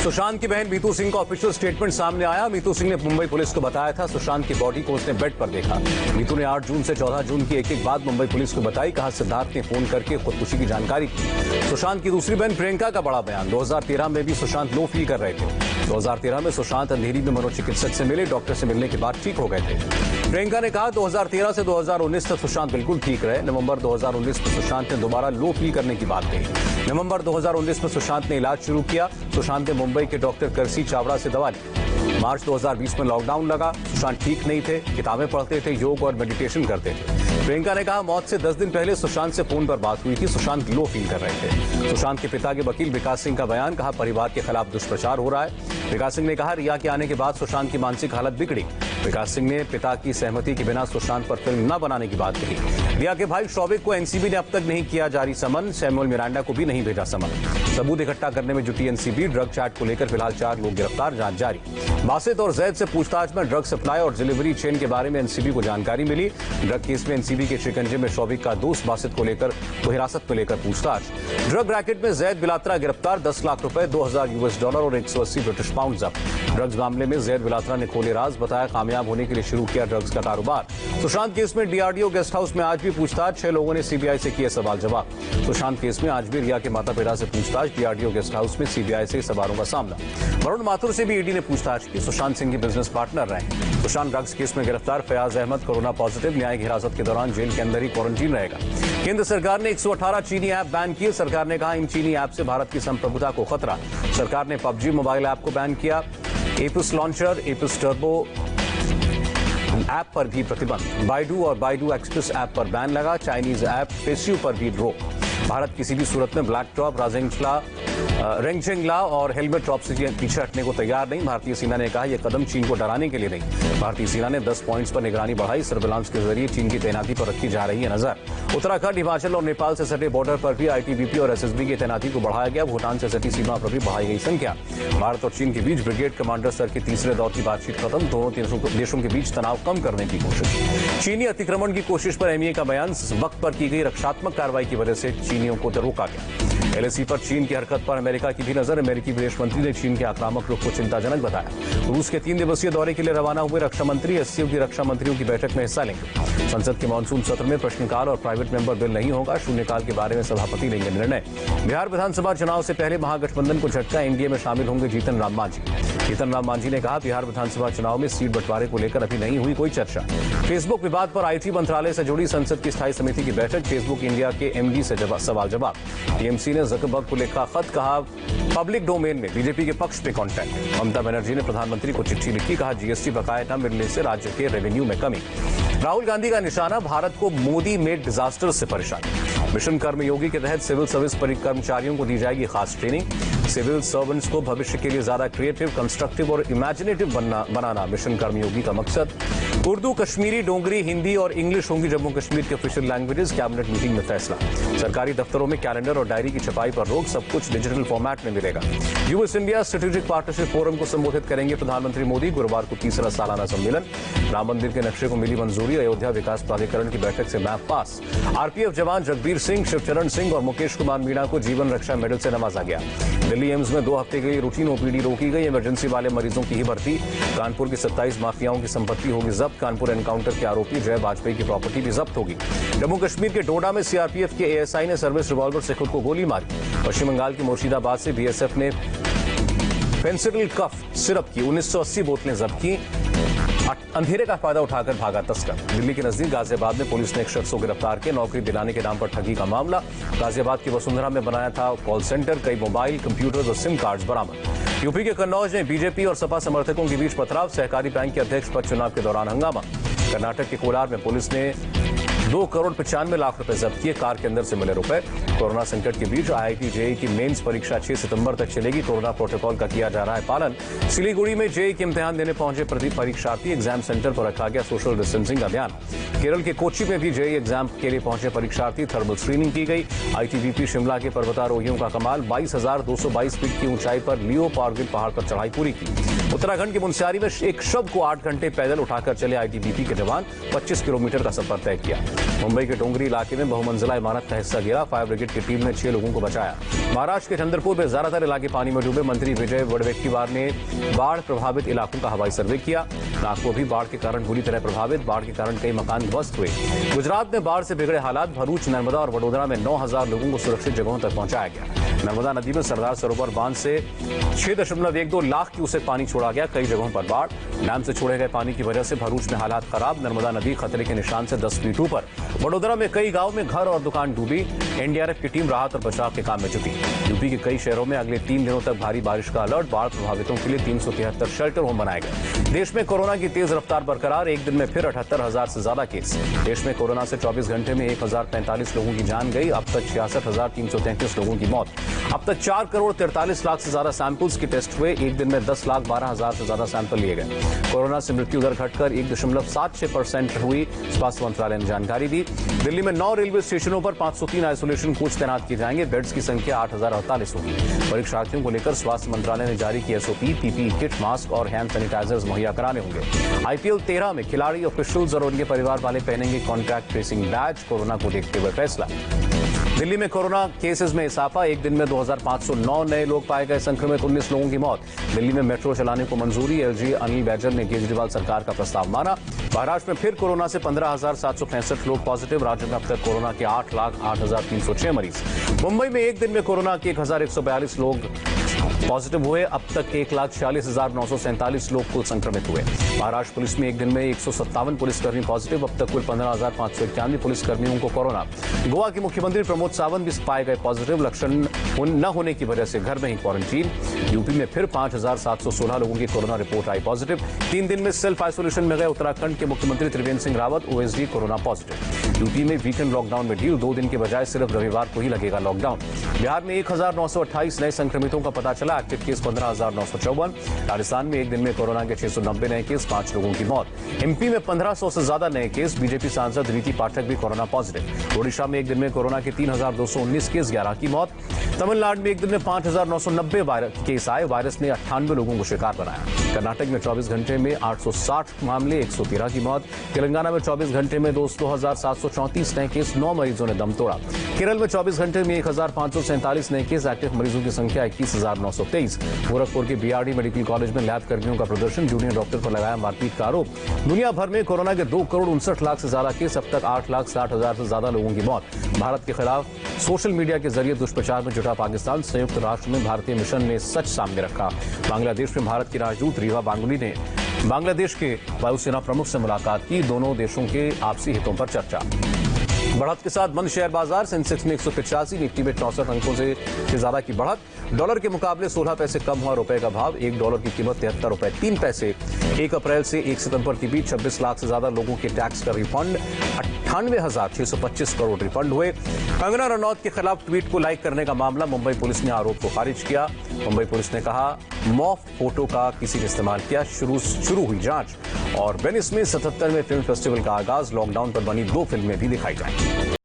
सुशांत की बहन मीतू सिंह का ऑफिशियल स्टेटमेंट सामने आया। मीतू सिंह ने मुंबई पुलिस को बताया था सुशांत की बॉडी को उसने बेड पर देखा। मीतू ने 8 जून से 14 जून की एक बात मुंबई पुलिस को बताई। कहा सिद्धार्थ ने फोन करके खुदकुशी की जानकारी दी। सुशांत की दूसरी बहन प्रियंका का बड़ा बयान। 2013 में भी सुशांत लो फील कर रहे थे। 2013 में सुशांत अंधेरी में मनोचिकित्सक से मिले, डॉक्टर से मिलने के बाद ठीक हो गए थे। प्रियंका ने कहा 2013 से 2019 तक सुशांत बिल्कुल ठीक रहे। नवंबर 2019 में सुशांत ने दोबारा लो फील करने की बात कही। नवंबर 2019 में सुशांत ने इलाज शुरू किया। सुशांत ने मुंबई के डॉक्टर करसी चावड़ा से दवा ली। मार्च 2020 में लॉकडाउन लगा। सुशांत ठीक नहीं थे, किताबें पढ़ते थे, योग और मेडिटेशन करते थे। प्रियंका ने कहा मौत से 10 दिन पहले सुशांत से फोन पर बात हुई थी। सुशांत लो फील कर रहे थे। सुशांत के पिता के वकील विकास सिंह का बयान। कहा परिवार के खिलाफ दुष्प्रचार हो रहा है। विकास सिंह ने कहा रिया के आने के बाद सुशांत की मानसिक हालत बिगड़ी। विकास सिंह ने पिता की सहमति के बिना सुशांत पर फिल्म न बनाने की बात कही। रिया के भाई शौविक को एनसीबी ने अब तक नहीं किया जारी समन। सैमुअल मिरांडा को भी नहीं भेजा समन। सबूत इकट्ठा करने में जुटी एनसीबी। ड्रग चार्ट को लेकर फिलहाल 4 लोग गिरफ्तार, जांच जारी। बासित और जैद से पूछताछ में ड्रग सप्लाई और डिलीवरी चेन के बारे में एनसीबी को जानकारी मिली। ड्रग केस में एनसीबी के शिकंजे में शौविक का दोस्त बासित को हिरासत में लेकर पूछताछ। ड्रग रैकेट में जैद बिलात्रा गिरफ्तार। 10 लाख रुपए, $2000 और 180 ब्रिटिश पाउंड जब्त। ड्रग्स मामले में जैद बिलात्रा ने खोले राज। बताया कामयाब होने के लिए शुरू किया ड्रग्स का कारोबार। सुशांत केस में डीआरडीओ गेस्ट हाउस में आज भी पूछताछ। 6 लोगों ने सीबीआई से किए सवाल जवाब। सुशांत केस में आज भी रिया के माता पिता से पूछताछ। डीआरडीओ गेस्ट हाउस में सीबीआई से सवालों का सामना। वरुण माथुर से भी ईडी ने पूछताछ की। सुशांत सिंह के बिजनेस पार्टनर रहे। सुशांत ड्रग्स केस में गिरफ्तार फयाज अहमद कोरोना पॉजिटिव। न्यायिक हिरासत के दौरान जेल के अंदर ही क्वारंटीन रहेगा। केंद्र सरकार ने 118 चीनी ऐप बैन किए। सरकार ने कहा इन चीनी ऐप से भारत की संप्रभुता को खतरा। सरकार ने पबजी मोबाइल ऐप को बैन किया। Apis launcher, Apis turbo app पर भी प्रतिबंध। बाइडू और बाइडू एक्सप्रेस ऐप पर बैन लगा। चाइनीज ऐप फेस्यू पर भी रोक। भारत किसी भी सूरत में ब्लैक टॉप, रेंगचेंगला और हेलमेट टॉप से पीछे हटने को तैयार नहीं। भारतीय सेना ने कहा यह कदम चीन को डराने के लिए नहीं। भारतीय सेना ने 10 पॉइंट्स पर निगरानी बढ़ाई। सर्विलांस के जरिए चीन की तैनाती पर रखी जा रही है नजर। उत्तराखंड, हिमाचल और नेपाल से सटे बॉर्डर पर भी आईटीबीपी और एसएसबी की तैनाती को बढ़ाया गया। भूटान से सटी सीमा पर भी बढ़ाई गई संख्या। भारत और चीन के बीच ब्रिगेड कमांडर स्तर के तीसरे दौर की बातचीत खत्म। दोनों देशों के बीच तनाव कम करने की कोशिश। चीनी अतिक्रमण की कोशिश पर एमईए का बयान। वक्त पर की गई रक्षात्मक कार्रवाई की वजह से चीनियों को रोका गया। एलएसी पर चीन की हरकत पर अमेरिका की भी नजर। अमेरिकी विदेश मंत्री ने चीन के आक्रामक रुख को चिंताजनक बताया। रूस के 3 दिवसीय दौरे के लिए रवाना हुए रक्षा मंत्री एससीओ की रक्षा मंत्रियों की बैठक में हिस्सा लेंगे। संसद के मानसून सत्र में प्रश्नकाल और प्राइवेट मेंबर बिल नहीं होगा। शून्यकाल के बारे में सभापति लेंगे निर्णय। बिहार विधानसभा चुनाव से पहले महागठबंधन को झटका। एनडीए में शामिल होंगे जीतन राम मांझी। जीतन राम मांझी ने कहा बिहार विधानसभा चुनाव में सीट बंटवारे को लेकर अभी नहीं हुई कोई चर्चा। फेसबुक विवाद पर आईटी मंत्रालय से जुड़ी संसद की स्थायी समिति की बैठक। फेसबुक इंडिया के एमडी से सवाल जवाब। टीएमसी ने जकरबर्ग को लिखा खत। कहा पब्लिक डोमेन में बीजेपी के पक्ष में कंटेंट। ममता बनर्जी ने प्रधानमंत्री को चिट्ठी लिखी। कहा जीएसटी बकाया न मिलने से राज्य के रेवेन्यू में कमी। राहुल गांधी का निशाना। भारत को मोदी मेड डिजास्टर से परेशानी। मिशन कर्मयोगी के तहत सिविल सर्विस कर्मचारियों को दी जाएगी खास ट्रेनिंग। सिविल सर्वेंट्स को भविष्य के लिए ज्यादा क्रिएटिव, कंस्ट्रक्टिव और इमेजिनेटिव बनाना मिशन कर्मयोगी का मकसद। उर्दू, कश्मीरी, डोगरी, हिंदी और इंग्लिश होंगी जम्मू कश्मीर के ऑफिशियल लैंग्वेजेस। कैबिनेट मीटिंग में फैसला। सरकारी दफ्तरों में कैलेंडर और डायरी की छपाई पर रोक। सब कुछ डिजिटल फॉर्मेट में मिलेगा। US India strategic partnership forum को संबोधित करेंगे प्रधानमंत्री मोदी। गुरुवार को तीसरा सालाना सम्मेलन। राम मंदिर के नक्शे को मिली मंजूरी। अयोध्या विकास प्राधिकरण की बैठक से मैप पास। आरपीएफ जवान जगबीर सिंह, शिवचरण सिंह और मुकेश कुमार मीणा को जीवन रक्षा मेडल से नवाजा गया। दिल्ली एम्स में 2 हफ्ते के लिए रूटीन ओपीडी रोकी गई। इमरजेंसी वाले मरीजों की ही भर्ती। कानपुर की 27 माफियाओं की संपत्ति होगी जब्त। कानपुर एनकाउंटर के आरोपी जय वाजपेयी की प्रॉपर्टी भी जब्त होगी। जम्मू कश्मीर के डोडा में सीआरपीएफ के एएसआई ने सर्विस रिवॉल्वर से खुद को गोली मारी। पश्चिम बंगाल के मुर्शिदाबाद से बीएसएफ ने फेंसिडिल कफ सिरप की 1980 बोतलें जब्त की। अंधेरे का फायदा उठाकर भागा तस्कर। दिल्ली के नजदीक गाजियाबाद में पुलिस ने एक शख्स को गिरफ्तार किया। नौकरी दिलाने के नाम पर ठगी का मामला। गाजियाबाद की वसुंधरा में बनाया था कॉल सेंटर। कई मोबाइल, कंप्यूटर और सिम कार्ड्स बरामद। यूपी के कन्नौज में बीजेपी और सपा समर्थकों के बीच पथराव। सहकारी बैंक के अध्यक्ष पद चुनाव के दौरान हंगामा। कर्नाटक के कोलार में पुलिस ने 2,95,00,000 रुपए जब्त किए। कार के अंदर से मिले रुपए। कोरोना संकट के बीच आईआईटी जेईई की मेंस परीक्षा 6 सितंबर तक चलेगी। कोरोना प्रोटोकॉल का किया जा रहा है पालन। सिलीगुड़ी में जेईई के इम्तिहान देने पहुंचे परीक्षार्थी। एग्जाम सेंटर पर रखा गया सोशल डिस्टेंसिंग का ध्यान। केरल के कोच्चि में भी जेईई एग्जाम के लिए पहुंचे परीक्षार्थी। थर्मल स्क्रीनिंग की गई। आईटीबीपी शिमला के पर्वतारोहियों का कमाल। 22,222 फीट की ऊंचाई पर लियो पार्गिल पहाड़ पर चढ़ाई पूरी की। उत्तराखंड के मुनस्यारी में एक शव को 8 घंटे पैदल उठाकर चले आईटीबीपी के जवान 25 किलोमीटर का सफर तय किया। मुंबई के डोंगरी इलाके में बहुमंजिला इमारत का हिस्सा गिरा। फायर ब्रिगेड की टीम ने 6 लोगों को बचाया। महाराष्ट्र के चंद्रपुर में ज्यादातर इलाके पानी में डूबे। मंत्री विजय वडेट्टीवार ने बाढ़ प्रभावित इलाकों का हवाई सर्वे किया। नागपुर भी बाढ़ के कारण बुरी तरह प्रभावित। बाढ़ के कारण कई मकान ध्वस्त हुए। गुजरात में बाढ़ से बिगड़े हालात। भरूच, नर्मदा और वडोदरा में 9,000 लोगों को सुरक्षित जगहों तक पहुंचाया गया। नर्मदा नदी में सरदार सरोवर बांध से 6.12 लाख क्यूसेक पानी छोड़ा गया। कई जगहों पर बाढ़। डैम से छोड़े गए पानी की वजह से भरूच में हालात खराब। नर्मदा नदी खतरे के निशान से 10 फीट ऊपर। वडोदरा में कई गांव में घर और दुकान डूबी। एनडीआरएफ की टीम राहत और बचाव के काम में जुटी। यूपी के कई शहरों में अगले 3 दिनों तक भारी बारिश का अलर्ट। बाढ़ प्रभावितों के लिए 373 शेल्टर होम बनाए गए। देश में कोरोना की तेज रफ्तार बरकरार। एक दिन में फिर 78,000 से ज्यादा केस। देश में कोरोना से 24 घंटे में 1,045 लोगों की जान गई। अब तक 66,333 लोगों की मौत। अब तक 4,43,00,000 से ज्यादा सैंपल्स के टेस्ट हुए। एक दिन में 10,12,000 से ज्यादा सैंपल लिए गए। कोरोना से मृत्यु दर घटकर 1.76% हुई। स्वास्थ्य मंत्रालय ने जानकारी दी। दिल्ली में 9 रेलवे स्टेशनों पर 503 आइसोलेशन कोच तैनात किए जाएंगे। बेड्स की संख्या 8,048 होगी। परीक्षार्थियों को लेकर स्वास्थ्य मंत्रालय ने जारी की एसओपी। पीपीई किट, मास्क और हैंड सैनिटाइजर्स मुहैया कराने होंगे। आईपीएल 13 में खिलाड़ी, ऑफिशियल्स और उनके परिवार वाले पहनेंगे कॉन्टैक्ट ट्रेसिंग बैज। कोरोना को देखते हुए फैसला। दिल्ली में कोरोना केसेस में इजाफा। एक दिन में 2,509 नए लोग पाए गए संक्रमित। 19 लोगों की मौत। दिल्ली में मेट्रो चलाने को मंजूरी। एलजी अनिल बैजल ने केजरीवाल सरकार का प्रस्ताव माना। महाराष्ट्र में फिर कोरोना से 15,765 लोग पॉजिटिव। राज्य में अब तक कोरोना के 8,08,306 मरीज। मुंबई में एक दिन में कोरोना के 1,142 लोग पॉजिटिव हुए। अब तक 1,46,947 लोग कुल संक्रमित हुए। महाराष्ट्र पुलिस में एक दिन में 157 पुलिसकर्मी पॉजिटिव। अब तक कुल 15,591 पुलिसकर्मियों को कोरोना। गोवा के मुख्यमंत्री प्रमोद सावंत भी पाए गए पॉजिटिव। लक्षण न होने की वजह से घर में ही क्वारंटीन। यूपी में फिर 5,716 लोगों की कोरोना रिपोर्ट आई पॉजिटिव। 3 दिन में सेल्फ आइसोलेशन में गए उत्तराखंड के मुख्यमंत्री Trivendra Singh Rawat, OSD corona positive. UP में वीकेंड लॉकडाउन में ढील। 2 दिन के बजाय सिर्फ रविवार को ही लगेगा लॉकडाउन। बिहार में 1,928 नए संक्रमितों का पता चला। Active case 15,954। राजस्थान में एक दिन में कोरोना के 690 नए केस, 5 लोगों की मौत। एमपी में 1,500 से ज्यादा नए केस। बीजेपी सांसद रीति पाठक भी कोरोना पॉजिटिव। ओडिशा में एक दिन में कोरोना के 3,219 केस, 11 की मौत। तमिलनाडु में एक दिन में 5,990 केस आए। वायरस ने 98 लोगों को शिकार बनाया। कर्नाटक में 24 घंटे में 860 मामले, 113 की मौत। तेलंगाना में 24 घंटे में 2,734 नए केस, 9 मरीजों ने दम तोड़ा। केरल में 24 घंटे में 1,547 नए केस। एक्टिव मरीजों की संख्या 21,923। गोरखपुर के बीआरडी मेडिकल कॉलेज में लैब कर्मियों का प्रदर्शन। जूनियर डॉक्टर पर लगाया मारपीट का आरोप। दुनिया भर में कोरोना के 2,59,00,000 से ज्यादा केस। अब तक 8,60,000 से ज्यादा लोगों की मौत। भारत के खिलाफ सोशल मीडिया के जरिए दुष्प्रचार में जुटा पाकिस्तान। संयुक्त राष्ट्र में भारतीय मिशन ने सच सामने रखा। बांग्लादेश में भारत की राजदूत रीवा गांगुली ने बांग्लादेश के वायुसेना प्रमुख से मुलाकात की। दोनों देशों के आपसी हितों पर चर्चा। बढ़त के साथ बंद शेयर बाजार। सेंसेक्स में 185, निफ्टी में 64 अंकों से ज्यादा की बढ़त। डॉलर के मुकाबले 16 पैसे कम हुआ रुपए का भाव। 1 डॉलर की कीमत 73 रुपए 3 पैसे। 1 अप्रैल से 1 सितंबर के बीच 26 लाख से ज्यादा लोगों के टैक्स का रिफंड। 98,625 करोड़ रिफंड हुए। कंगना रनौत के खिलाफ ट्वीट को लाइक करने का मामला। मुंबई पुलिस ने आरोप को खारिज किया। मुंबई पुलिस ने कहा मॉफ फोटो का किसी ने इस्तेमाल किया। शुरू हुई जांच। और वेनिस में 77वें फिल्म फेस्टिवल का आगाज। लॉकडाउन पर बनी 2 फिल्में भी दिखाई जाएंगी।